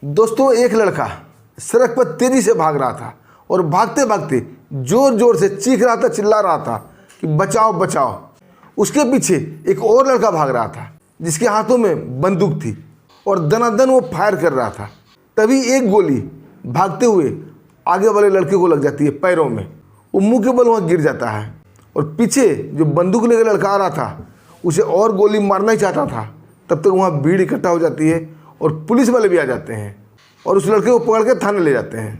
दोस्तों, एक लड़का सड़क पर तेजी से भाग रहा था और भागते भागते जोर जोर से चीख रहा था, चिल्ला रहा था कि बचाओ बचाओ। उसके पीछे एक और लड़का भाग रहा था जिसके हाथों में बंदूक थी और दनादन वो फायर कर रहा था। तभी एक गोली भागते हुए आगे वाले लड़के को लग जाती है पैरों में। वो मुंह के बल वहाँ गिर जाता है और पीछे जो बंदूक लेकर लड़का आ रहा था उसे और गोली मारना ही चाहता था। तब तक वहाँ भीड़ इकट्ठा हो जाती है और पुलिस वाले भी आ जाते हैं और उस लड़के को पकड़ के थाने ले जाते हैं।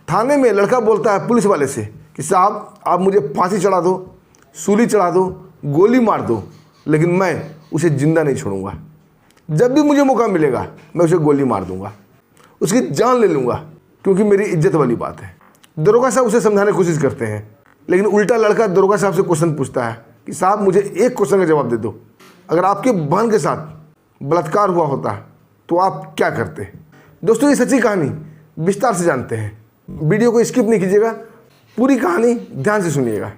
थाने में लड़का बोलता है पुलिस वाले से कि साहब, आप मुझे फांसी चढ़ा दो, सूली चढ़ा दो, गोली मार दो, लेकिन मैं उसे जिंदा नहीं छोड़ूंगा। जब भी मुझे मौका मिलेगा मैं उसे गोली मार दूंगा, उसकी जान ले लूँगा, क्योंकि मेरी इज्जत वाली बात है। दरोगा साहब उसे समझाने की कोशिश करते हैं, लेकिन उल्टा लड़का दरोगा साहब से क्वेश्चन पूछता है कि साहब, मुझे एक क्वेश्चन का जवाब दे दो, अगर आपके बहन के साथ बलात्कार हुआ होता तो आप क्या करते। दोस्तों, ये सच्ची कहानी विस्तार से जानते हैं, वीडियो को स्किप नहीं कीजिएगा, पूरी कहानी ध्यान से सुनिएगा।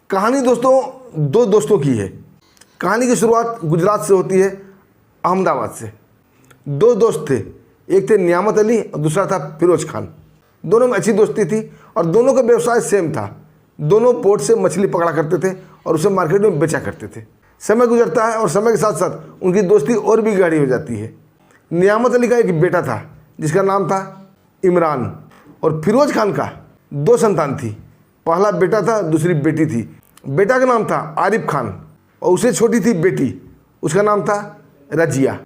कहानी दोस्तों दो दोस्तों की है। कहानी की शुरुआत गुजरात से होती है, अहमदाबाद से। दो दोस्त थे, एक थे नियामत अली और दूसरा था फिरोज खान। दोनों में अच्छी दोस्ती थी और दोनों का व्यवसाय सेम था। दोनों बोट से मछली पकड़ा करते थे और उसे मार्केट में बेचा करते थे। समय गुजरता है और समय के साथ साथ उनकी दोस्ती और भी गाढ़ी हो जाती है। नियामत अली का एक बेटा था जिसका नाम था इमरान, और फिरोज खान का दो संतान थी। पहला बेटा था, दूसरी बेटी थी। बेटा का नाम था आरिफ खान और उससे छोटी थी बेटी, उसका नाम था रजिया।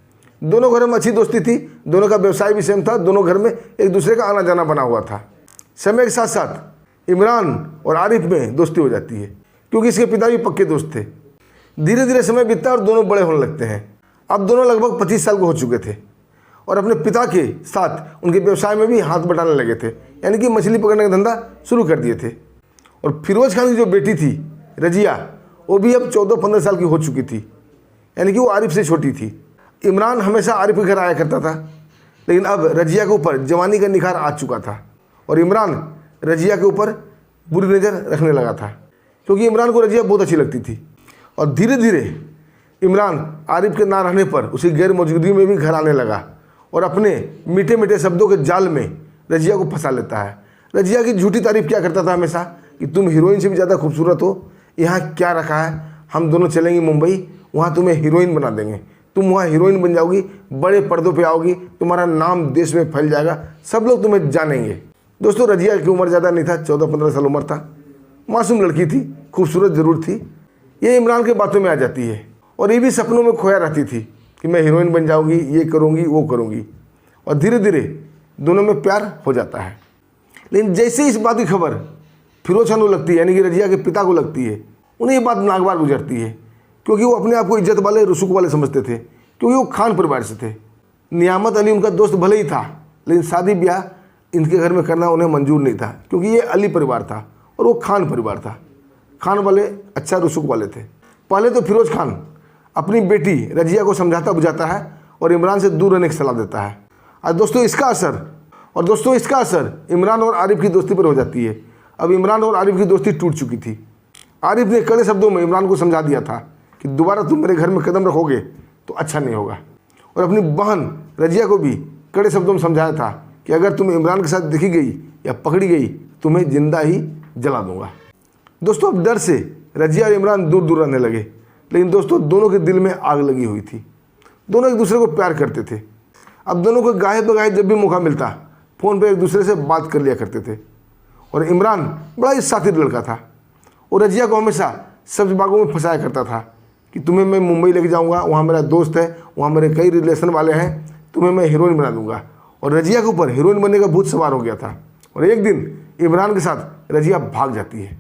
दोनों घरों में अच्छी दोस्ती थी, दोनों का व्यवसाय भी सेम था, दोनों घर में एक दूसरे का आना जाना बना हुआ था। समय के साथ साथ इमरान और आरिफ में दोस्ती हो जाती है, क्योंकि इसके पिता भी पक्के दोस्त थे। धीरे धीरे समय बीतता है और दोनों बड़े होने लगते हैं। अब दोनों लगभग 25 साल के हो चुके थे और अपने पिता के साथ उनके व्यवसाय में भी हाथ बटाने लगे थे, यानी कि मछली पकड़ने का धंधा शुरू कर दिए थे। और फिरोज खान की जो बेटी थी रजिया, वो भी अब 14-15 साल की हो चुकी थी, यानी कि वो आरिफ से छोटी थी। इमरान हमेशा आरिफ के घर आया करता था, लेकिन अब रजिया के ऊपर जवानी का निखार आ चुका था और इमरान रजिया के ऊपर बुरी नज़र रखने लगा था, क्योंकि इमरान को रजिया बहुत अच्छी लगती थी। और धीरे धीरे इमरान आरिफ के ना रहने पर उसकी गैर मौजूदगी में भी घर आने लगा और अपने मीठे मीठे शब्दों के जाल में रजिया को फंसा लेता है। रजिया की झूठी तारीफ किया करता था हमेशा कि तुम हीरोइन से भी ज़्यादा खूबसूरत हो, यहाँ क्या रखा है, हम दोनों चलेंगे मुंबई, वहाँ तुम्हें हीरोइन बना देंगे, तुम वहाँ हीरोइन बन जाओगी, बड़े पर्दों पे आओगी, तुम्हारा नाम देश में फैल जाएगा, सब लोग तुम्हें जानेंगे। दोस्तों, रजिया की उम्र ज़्यादा नहीं था, 14-15 साल उम्र था, मासूम लड़की थी, खूबसूरत ज़रूर थी। ये इमरान के बातों में आ जाती है और ये भी सपनों में खोया रहती थी कि मैं हीरोइन बन जाऊंगी, ये करूंगी, वो करूंगी। और धीरे धीरे दोनों में प्यार हो जाता है। लेकिन जैसे ही इस बात की खबर फिरोज खान को लगती है, यानी कि रजिया के पिता को लगती है, उन्हें ये बात नागवार गुजरती है, क्योंकि वो अपने आप को इज्जत वाले, रसूख वाले समझते थे, क्योंकि वो खान परिवार से थे। नियामत अली उनका दोस्त भले ही था, लेकिन शादी ब्याह इनके घर में करना उन्हें मंजूर नहीं था, क्योंकि ये अली परिवार था और वो खान परिवार था। खान वाले अच्छा रसूख वाले थे। पहले तो फिरोज खान अपनी बेटी रजिया को समझाता बुझाता है और इमरान से दूर रहने की सलाह देता है। और दोस्तों इसका असर इमरान और आरिफ की दोस्ती पर हो जाती है। अब इमरान और आरिफ की दोस्ती टूट चुकी थी। आरिफ ने कड़े शब्दों में इमरान को समझा दिया था कि दोबारा तुम मेरे घर में कदम रखोगे तो अच्छा नहीं होगा, और अपनी बहन रजिया को भी कड़े शब्दों में समझाया था कि अगर तुम इमरान के साथ देखी गई या पकड़ी गई तुम्हें जिंदा ही जला दूंगा। दोस्तों, अब डर से रजिया और इमरान दूर दूर रहने लगे, लेकिन दोस्तों दोनों के दिल में आग लगी हुई थी। दोनों एक दूसरे को प्यार करते थे। अब दोनों को गाहे बगाहे जब भी मौका मिलता फ़ोन पर एक दूसरे से बात कर लिया करते थे। और इमरान बड़ा ही शातिर लड़का था और रजिया को हमेशा सब्ज बागों में फंसाया करता था कि तुम्हें मैं मुंबई लेके जाऊंगा, वहाँ मेरा दोस्त है, वहाँ मेरे कई रिलेशन वाले हैं, तुम्हें मैं हीरोइन बना दूंगा। और रजिया के ऊपर हीरोइन बनने का भूत सवार हो गया था। और एक दिन इमरान के साथ रजिया भाग जाती है।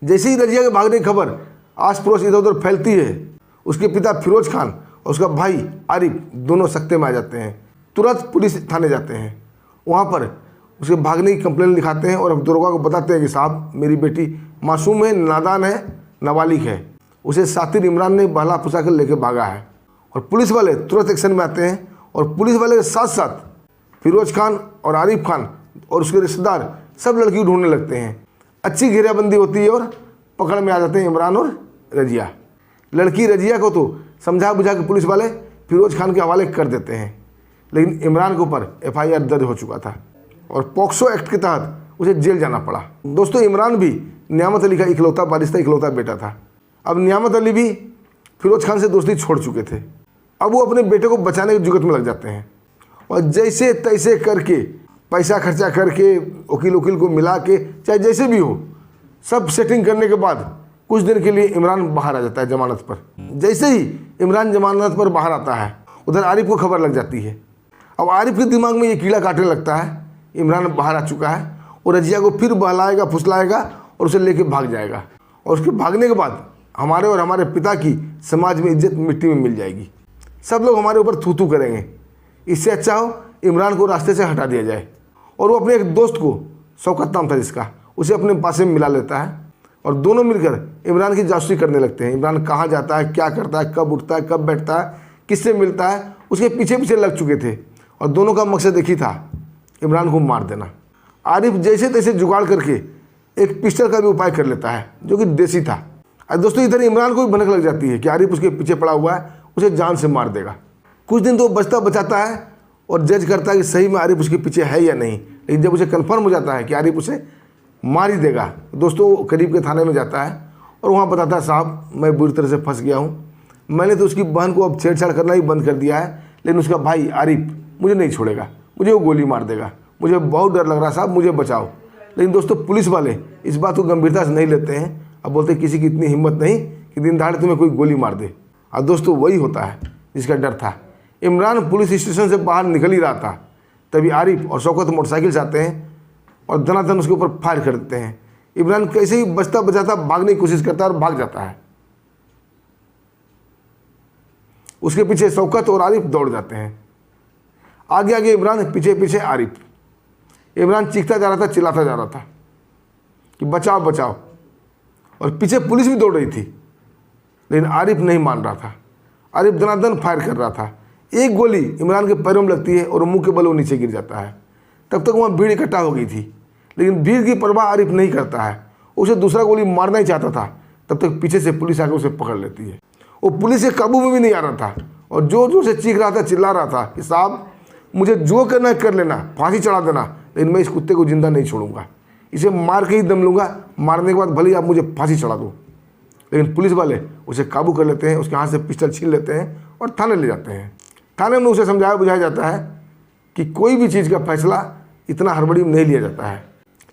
जैसे ही रजिया के भागने की खबर आस पड़ोस इधर उधर फैलती है, उसके पिता फिरोज खान और उसका भाई आरिफ दोनों सख्ते में आ जाते हैं। तुरंत पुलिस थाने जाते हैं, वहाँ पर उसके भागने की कंप्लेन लिखाते हैं और अब दरोगा को बताते हैं कि साहब, मेरी बेटी मासूम है, नादान है, नाबालिग है, उसे सातिर इमरान ने बहला फुसा कर लेके भागा है। और पुलिस वाले तुरंत एक्शन में आते हैं और पुलिस वाले के साथ साथ फिरोज खान और आरिफ खान और उसके रिश्तेदार सब लड़की को ढूंढने लगते हैं। अच्छी घेराबंदी होती है और पकड़ में आ जाते हैं इमरान और रजिया। लड़की रजिया को तो समझा बुझा के पुलिस वाले फिरोज खान के हवाले कर देते हैं, लेकिन इमरान के ऊपर FIR दर्ज हो चुका था और पॉक्सो एक्ट के तहत उसे जेल जाना पड़ा। दोस्तों, इमरान भी नियामत अली का इकलौता वारिस था, इकलौता बेटा था। अब नियामत अली भी फिरोज खान से दोस्ती छोड़ चुके थे। अब वो अपने बेटे को बचाने की जुगत में लग जाते हैं और जैसे तैसे करके पैसा खर्चा करके वकील को मिला के, चाहे जैसे भी हो, सब सेटिंग करने के बाद कुछ दिन के लिए इमरान बाहर आ जाता है जमानत पर। जैसे ही इमरान जमानत पर बाहर आता है, उधर आरिफ को खबर लग जाती है। अब आरिफ के दिमाग में ये कीड़ा काटने लगता है, इमरान बाहर आ चुका है और रजिया को फिर बहलाएगा फुसलाएगा और उसे लेके भाग जाएगा। और उसके भागने के बाद हमारे और हमारे पिता की समाज में इज्जत मिट्टी में मिल जाएगी। सब लोग हमारे ऊपर थू थू करेंगे। इससे अच्छा हो इमरान को रास्ते से हटा दिया जाए। और वो अपने एक दोस्त को, शौकत नाम था जिसका, उसे अपने पास में मिला लेता है और दोनों मिलकर इमरान की जासूसी करने लगते हैं। इमरान कहाँ जाता है, क्या करता है, कब उठता है, कब बैठता है, किससे मिलता है, उसके पीछे पीछे लग चुके थे और दोनों का मकसद एक ही था, इमरान को मार देना। आरिफ जैसे तैसे जुगाड़ करके एक पिस्टल का भी उपाय कर लेता है जो कि देसी था। और दोस्तों, इधर इमरान को भी भनक लग जाती है कि आरिफ उसके पीछे पड़ा हुआ है, उसे जान से मार देगा। कुछ दिन तो बचता बचाता है और जज करता है कि सही में आरिफ उसके पीछे है या नहीं। लेकिन जब उसे कन्फर्म हो जाता है कि आरिफ उसे मार ही देगा, दोस्तों वो करीब के थाने में जाता है और वहाँ बताता है, साहब मैं बुरी तरह से फंस गया हूँ। मैंने तो उसकी बहन को अब छेड़छाड़ करना ही बंद कर दिया है, लेकिन उसका भाई आरिफ मुझे नहीं छोड़ेगा, मुझे वो गोली मार देगा, मुझे बहुत डर लग रहा है साहब, मुझे बचाओ। लेकिन दोस्तों, पुलिस वाले इस बात को गंभीरता से नहीं लेते हैं। अब बोलते किसी की इतनी हिम्मत नहीं कि दिन दहाड़े तुम्हें कोई गोली मार दे। और दोस्तों, वही होता है जिसका डर था। इमरान पुलिस स्टेशन से बाहर निकल ही रहा था, तभी आरिफ और शौकत मोटरसाइकिल से आते हैं और धनाधन उसके ऊपर फायर कर देते हैं। इमरान कैसे ही बचता बचाता भागने की कोशिश करता है और भाग जाता है। उसके पीछे शौकत और आरिफ दौड़ जाते हैं। आगे आगे इमरान, पीछे पीछे आरिफ। इमरान चीखता जा रहा था, चिल्लाता जा रहा था कि बचाओ बचाओ, और पीछे पुलिस भी दौड़ रही थी, लेकिन आरिफ नहीं मान रहा था। आरिफ धनाधन फायर कर रहा था। एक गोली इमरान के पैरों में लगती है और मुंह के बल वो नीचे गिर जाता है। तब तक वहाँ भीड़ इकट्ठा हो गई थी, लेकिन भीड़ की परवाह आरिफ नहीं करता है। उसे दूसरा गोली मारना ही चाहता था, तब तक पीछे से पुलिस आकर उसे पकड़ लेती है। वो पुलिस के काबू में भी नहीं आ रहा था और जोर जोर से चीख रहा था, चिल्ला रहा था कि साहब मुझे जो करना है कर लेना, फांसी चढ़ा देना, लेकिन मैं इस कुत्ते को जिंदा नहीं छोड़ूंगा, इसे मार के ही दम लूँगा, मारने के बाद भले ही आप मुझे फांसी चढ़ा दो। लेकिन पुलिस वाले उसे काबू कर लेते हैं, उसके हाथ से पिस्टल छीन लेते हैं और थाने ले जाते हैं। थाने में उसे समझाया बुझाया जाता है कि कोई भी चीज़ का फैसला इतना हड़बड़ी में नहीं लिया जाता है।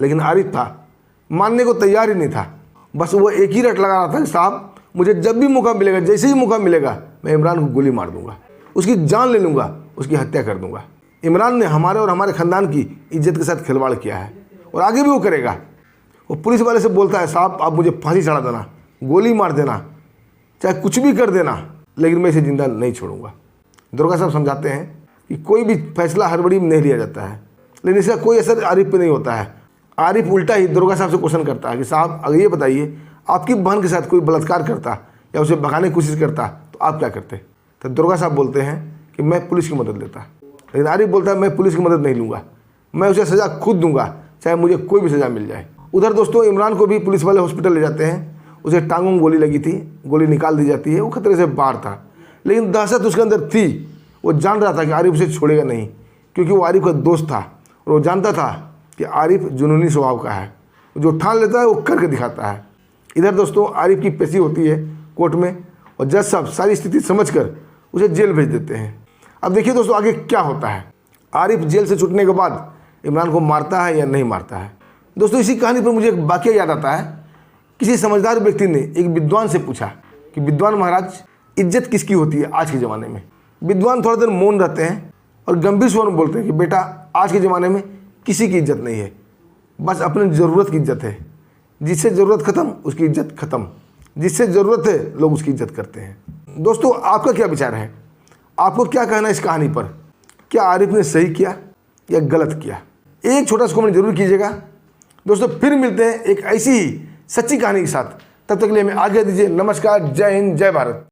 लेकिन आरिफ था, मानने को तैयार ही नहीं था। बस वो एक ही रट लगा रहा था कि साहब मुझे जब भी मौका मिलेगा, जैसे ही मौका मिलेगा, मैं इमरान को गोली मार दूंगा, उसकी जान ले लूँगा, उसकी हत्या कर दूंगा। इमरान ने हमारे और हमारे ख़ानदान की इज्जत के साथ खिलवाड़ किया है और आगे भी वो करेगा। वो पुलिस वाले से बोलता है, साहब आप मुझे फांसी चढ़ा देना, गोली मार देना, चाहे कुछ भी कर देना, लेकिन मैं इसे जिंदा नहीं छोड़ूंगा। दुर्गा साहब समझाते हैं कि कोई भी फैसला हड़बड़ी में नहीं लिया जाता है, लेकिन इसका कोई असर आरिफ पे नहीं होता है। आरिफ उल्टा ही दुर्गा साहब से क्वेश्चन करता है कि साहब अगर ये बताइए, आपकी बहन के साथ कोई बलात्कार करता या उसे भगाने की कोशिश करता तो आप क्या करते? तो दुर्गा साहब बोलते हैं कि मैं पुलिस की मदद लेता। लेकिन आरिफ बोलता है मैं पुलिस की मदद नहीं लूँगा, मैं उसे सज़ा खुद दूंगा, चाहे मुझे कोई भी सज़ा मिल जाए। उधर दोस्तों, इमरान को भी पुलिस वाले हॉस्पिटल ले जाते हैं। उसे टांगों में गोली लगी थी, गोली निकाल दी जाती है। वो खतरे से बाहर था, लेकिन दहशत उसके अंदर थी। वो जान रहा था कि आरिफ उसे छोड़ेगा नहीं, क्योंकि वो आरिफ का दोस्त था और वो जानता था कि आरिफ जुनूनी स्वभाव का है, जो ठान लेता है वो करके दिखाता है। इधर दोस्तों, आरिफ की पेशी होती है कोर्ट में और जज साहब सारी स्थिति समझकर उसे जेल भेज देते हैं। अब देखिए दोस्तों, आगे क्या होता है। आरिफ जेल से छूटने के बाद इमरान को मारता है या नहीं मारता है। दोस्तों, इसी कहानी पर मुझे एक वाकया याद आता है। किसी समझदार व्यक्ति ने एक विद्वान से पूछा कि विद्वान महाराज, इज्जत किसकी होती है आज के ज़माने में? विद्वान थोड़ा देर मौन रहते हैं और गंभीर स्वर में बोलते हैं कि बेटा, आज के ज़माने में किसी की इज्जत नहीं है, बस अपने ज़रूरत की इज्जत है। जिससे ज़रूरत ख़त्म उसकी इज्जत ख़त्म, जिससे ज़रूरत है लोग उसकी इज्जत करते हैं। दोस्तों, आपका क्या विचार है? आपको क्या कहना है इस कहानी पर? क्या आरिफ ने सही किया या गलत किया? एक छोटा सा कमेंट जरूर कीजिएगा। दोस्तों, फिर मिलते हैं एक ऐसी ही सच्ची कहानी के साथ। तब तक के लिए हमें आज्ञा दीजिए। नमस्कार, जय हिंद, जय भारत।